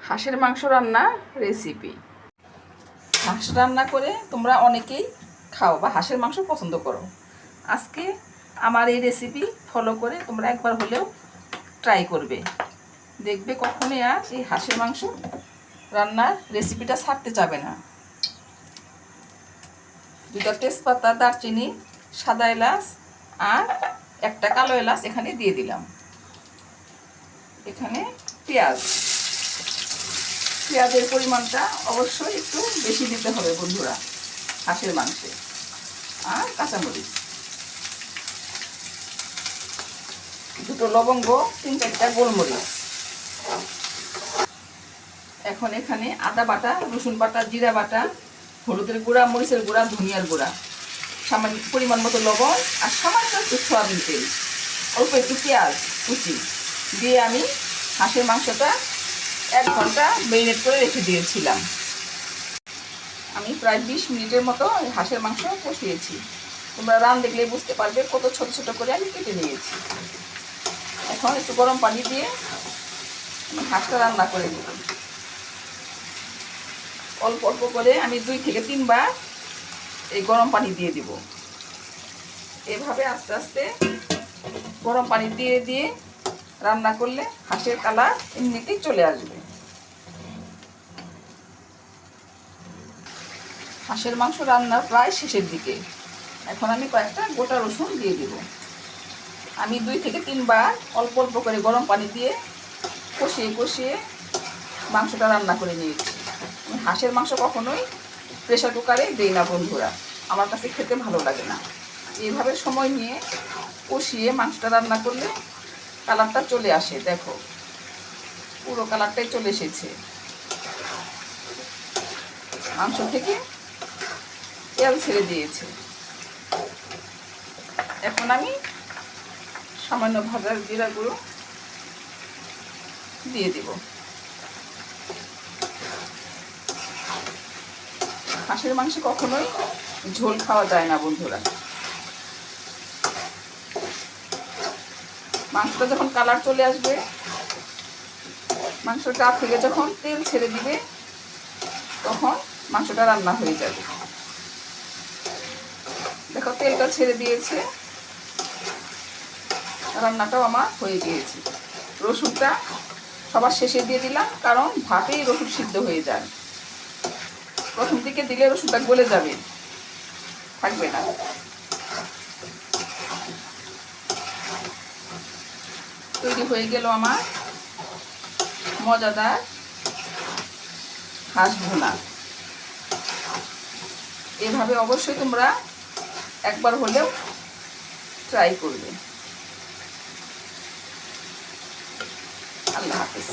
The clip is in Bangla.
হাঁসের মাংস রান্না রেসিপি। হাঁস রান্না করে তোমরা অনেকেই খাও বা হাঁসের মাংস পছন্দ করো। আজকে আমার এই রেসিপি ফলো করে তোমরা একবার হলেও ট্রাই করবে, দেখবে কখনোই আর এই হাঁসের মাংস রান্নার রেসিপিটা ছাড়তে যাবে না। দুটো তেজপাতা, দারচিনি, সাদা এলাচ আর একটা কালো এলাচ এখানে দিয়ে দিলাম। এখানে পেঁয়াজের পরিমাণটা অবশ্যই একটু বেশি দিতে হবে বন্ধুরা হাঁসের মাংসে। আর কাঁচামরিচ, দুটো লবঙ্গ, 3-4টা গোলমরিচ। এখন এখানে আদা বাটা, রসুন বাটা, জিরা বাটা, হলুদের গুঁড়া, মরিচের গুঁড়া, ধনিয়ার গুঁড়া, সামান্য পরিমাণ মতো লবণ আর সামান্য একটু সয়াবিন তেল, অল্প একটু পেঁয়াজ কুচি দিয়ে আমি হাঁসের মাংসটা 1 ঘন্টা মেরিনেট করে রেখে দিয়েছিলাম। আমি প্রায় 20 মিনিটের মতো হাঁসের মাংস কষিয়েছি। তোমরা রান দেখলে বুঝতে পারবে কত ছোট ছোট করে আমি কেটে নিয়েছি। এখন একটু গরম পানি দিয়ে হাঁসটা রান্না করে দেব। অল্প অল্প করে আমি 2 থেকে 3 বার এই গরম পানি দিয়ে দিব। এভাবে আস্তে আস্তে গরম পানি দিয়ে দিয়ে রান্না করলে হাঁসের কালার এমনিতেই চলে আসবে। হাঁসের মাংস রান্নার প্রায় শেষের দিকে। এখন আমি কয়েকটা গোটা রসুন দিয়ে দেব। আমি 2 থেকে 3 বার অল্প অল্প করে গরম পানি দিয়ে কষিয়ে কষিয়ে মাংসটা রান্না করে নিয়েছি। আমি হাঁসের মাংস কখনোই প্রেসার কুকারে দেই না বন্ধুরা, আমার কাছে খেতে ভালো লাগে না। এইভাবে সময় নিয়ে কষিয়ে মাংসটা রান্না করলে কালারটা চলে আসে। দেখো পুরো কালারটাই চলে এসেছে। মাংস থেকে তেল ছেড়ে দিয়েছে। এখন আমি সামান্য ভাজা জিরা গুঁড়ো দিয়ে দিব। হাঁসের মাংসে কখনোই ঝোল খাওয়া যায় না বন্ধুরা। মাংসটা যখন কালার চলে আসবে, মাংসটা থেকে যখন তেল ছেড়ে দিবে, তখন মাংসটা রান্না হয়ে যাবে। দেখো তেলটা ছেড়ে দিয়েছে, রান্নাটাও আমার হয়ে গিয়েছে। রসুনটা সবার শেষে দিয়ে দিলাম, কারণ ভাপেই রসুন সিদ্ধ হয়ে যায়। প্রথম দিকে দিলে রসুনটা গলে যাবে, থাকবে না। তৈরি হয়ে গেল আমার মজাদার হাঁস ভুনা। এভাবে অবশ্যই তোমরা একবার হলেও ট্রাই করবে। আল্লাহ হাফেজ।